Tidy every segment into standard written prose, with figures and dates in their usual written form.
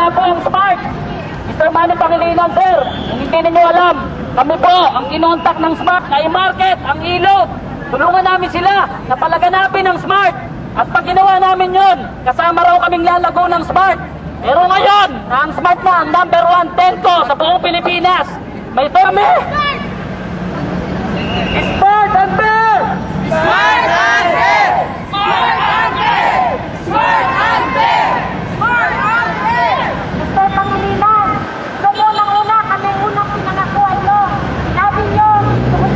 wala po ang Smart. Mr. Manny Pangilinan, sir, kung hindi ninyo alam, kami po ang kinontak ng Smart na i-market ang ilog. Tulungan namin sila na palaganapin ang Smart. At pag ginawa namin yun, kasama raw kaming lalago ng Smart. Pero ngayon, na ang Smart na ang number 1 telco sa buong Pilipinas, may permit! Smart and fair! Smart and fair! Smart and fair! Smart and fair! Smart and fair! Mr. Pangilinan, noong unang-una kami unang pinangako nyo. Sabi nyo,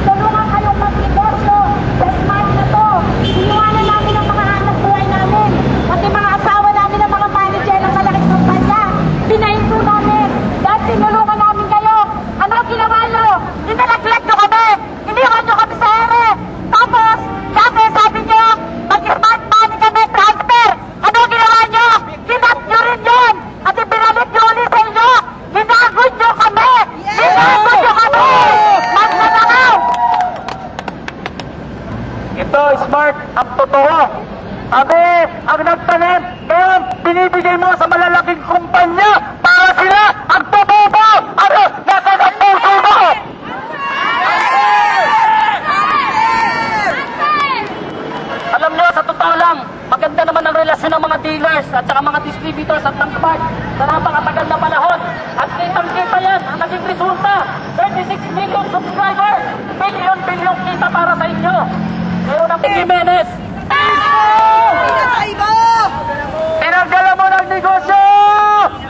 tulungan kayong mag-negosyo sa Smart na to. Iniwanan namin ang mga anak buhay namin. Pati mga asawa namin ang mga manager ng malaking kumpanya. Pinahinto namin. Dahil tinulungan namin kayo. Ano ginawa nyo? Inalaglag nyo kami. Iniwan nyo kami sa ere. Tapos, sabi nyo, mag-smart money kami transfer. Ano ginawa nyo? Kinat nyo rin yun. At ibinalik nyo ulit sa inyo. Hinagod nyo kami. Hinagod nyo kami. Magnanakaw. Ito, Smart, ang totoo. Sabi, ang nagtanim, kaya binibigay mo sa malalaking kumpanya para sila ang tutubo. Ano, nasa ng puso mo? Alam nyo, sa totoo lang, maganda naman ang relasyon ng mga dealers at saka mga distributors at ng Smart sa napakatagal na panahon. At kitang-kita yan, ang naging resulta, 36 million subscribers, billion kita para sa inyo. Ngayon ang Jimenez, tinanggalan mo ng negosyo!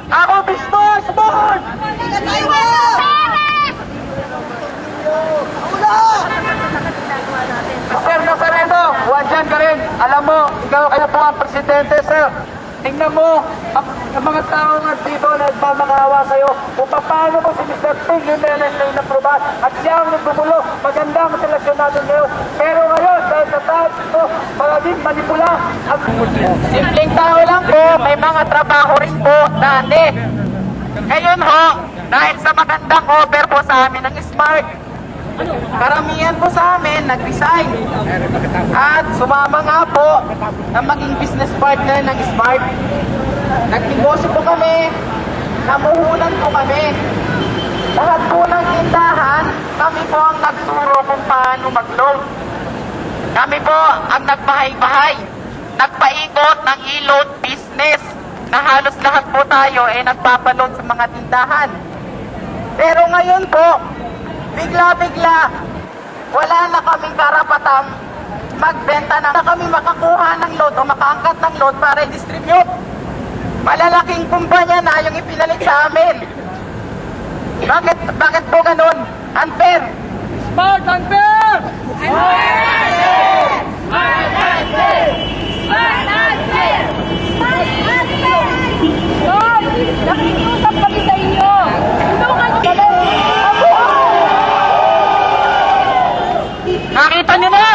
Ako business, Smart! Sir Nazareno, wandyan ka rin. Alam mo, ikaw kaya po ang presidente, sir. Tingnan mo, ang mga tao nga dito na nagmamakawa sa'yo kung paano mo si Mr. Ping Jimenez na inaprubahan at siya ang nagbubulo. Maganda ang seleksyon natin ngayon. Pero ngayon, dahil sa tayo ito, maraming manipula. Simpleng tao lang po, may mga trabaho rin po dati. Ngayon ho, dahil sa magandang offer po sa amin ng Smart, karamihan po sa amin nag-resign at sumama nga po na maging business partner ng Smart. Nagnegosyo po kami, namuhunan po kami. Lahat po ng tindahan, kami po ang nagturo kung paano mag-load. Kami po ang nagbahay-bahay, nagpaikot ng e-load business na halos lahat po tayo ay nagpapaload sa mga tindahan. Pero ngayon po, bigla-bigla, wala na kaming karapatang magbenta na kami makakuha ng load o makaangkat ng load para i-distribute. Malalaking kumpanya na yung ipinalit sa amin. Bakit po ganun? Unfair! Smart unfair! Smart and fair! Smart and fair! Smart and fair! Smart and fair! Lord, nakikiusap kami sa inyo. Tulungan nyo kami. Nakita niyo na!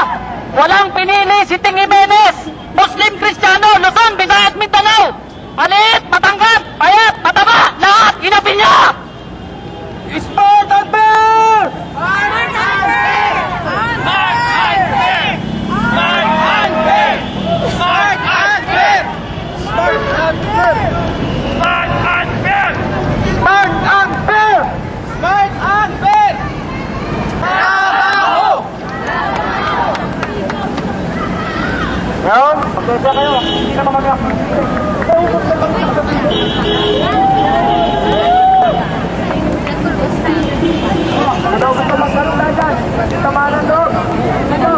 Walang pinili si Ting Jimenez! Muslim, Kristiyano, Luzon, Visayas at Mindanao! Maliit, matangkad, payat, mataba, lahat inabi niya! Smart and fair! Smart and fair! Smart and fair! Smart and fair! Smart and fair! Smart and fair! Smart and fair! Smart and fair! Smart and fair! Trabaho! Ngayon, pagkasa kayo, hindi na mamagyak. Ano gusto magkaroon tayo dyan? Tamanan doon. Ito.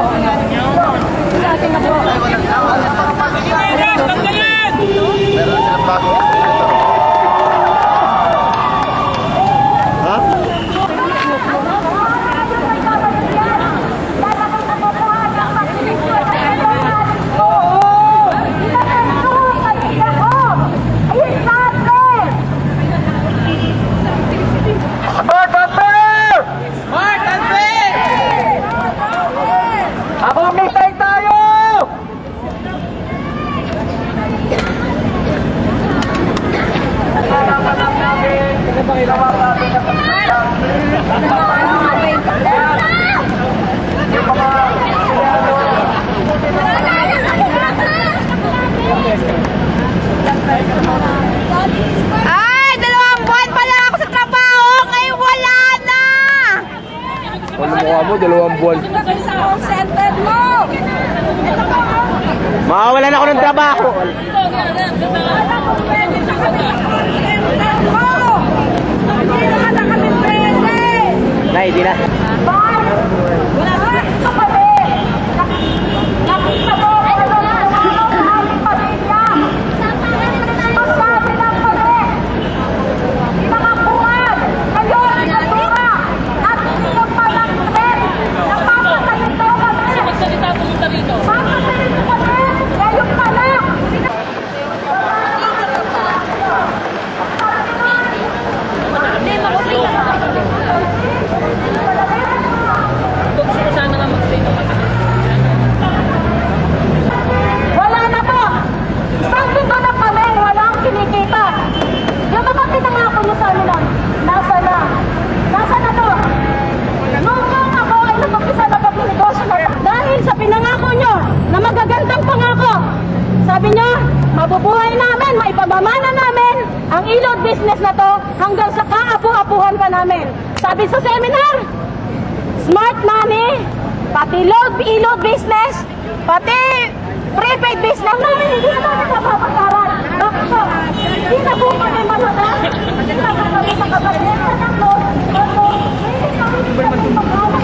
Smart and fair! Smart and fair! Ako mitay tayo! Ah! mukha mo, 2 buwan. Call center mo! Makawalan ako ng trabaho. Wala kong pwede sa kami. Center mo! Hindi naman na kami pwede! Nay, di na. Bye! Wala ka kami! Nakita mo kung ano na sa aming pamilya! Masabi lang kami! Mga buwan! Kayo ang natura! At hindi yung palangkin! Napapatayin daw kami! Magsalita pumunta rito. Papatayin kami! Ngayon pala! Gusto ko sana nga mag-stay ng Wala na po! Isang linggo na kami, walang kinikita. Yung mga pinangako niyo sa amin nun, nasa na? Nasa na to? Nung ako ay nag-umpisa na pag-negosyo na dahil sa pinangako niyo na magagandang pangako. Sabi niyo, mabubuhay namin, maipamamana namin ang ilog business na to hanggang sa kaapu-apuhan pa namin. Sabi sa seminar, smart money, pati ilog business, pati prepaid business namin, hindi na namin napapakaran. Bakit po? Hindi na po kami malata. Hindi na po kami makapagyan na to. Hindi kami magkawag.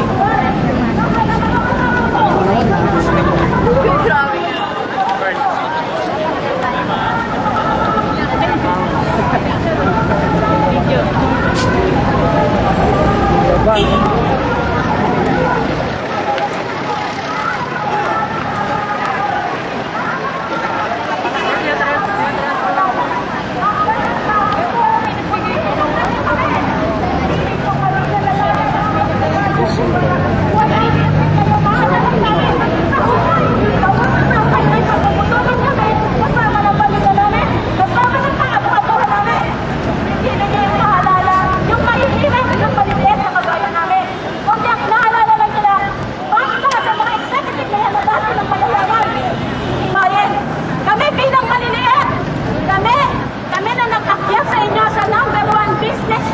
Kami na nag-akyat sa inyo sa #1 business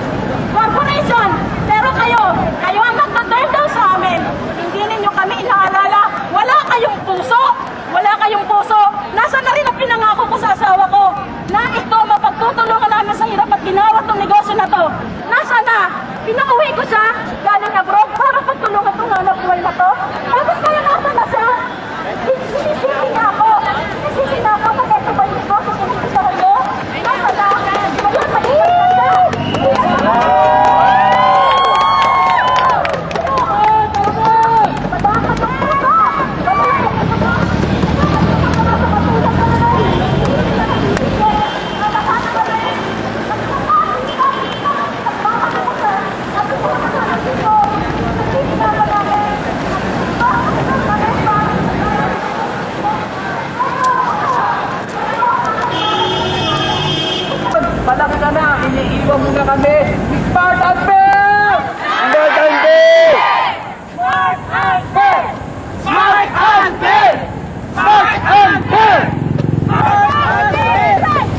corporation. Pero kayo ang nagtaturn down sa amin. Hindi ninyo kami inaalala. Wala kayong puso. Wala kayong puso. Nasa na rin ang pinangako ko sa asawa ko na ito mapagtutulungan namin sa hirap at ginawa itong negosyo na to. Nasa na? Pinauwi ko siya galing abroad para pagtulungan itong hanap buhay na to. Tapos kaya nasa na siya? Sinisisi niya ako. Sinisisi na ako. Ito ba yung negosyo sa nagkasahan ko? Nasa na? Kaya maliit na siya. Malaki ka na, iniiwan mo na kami.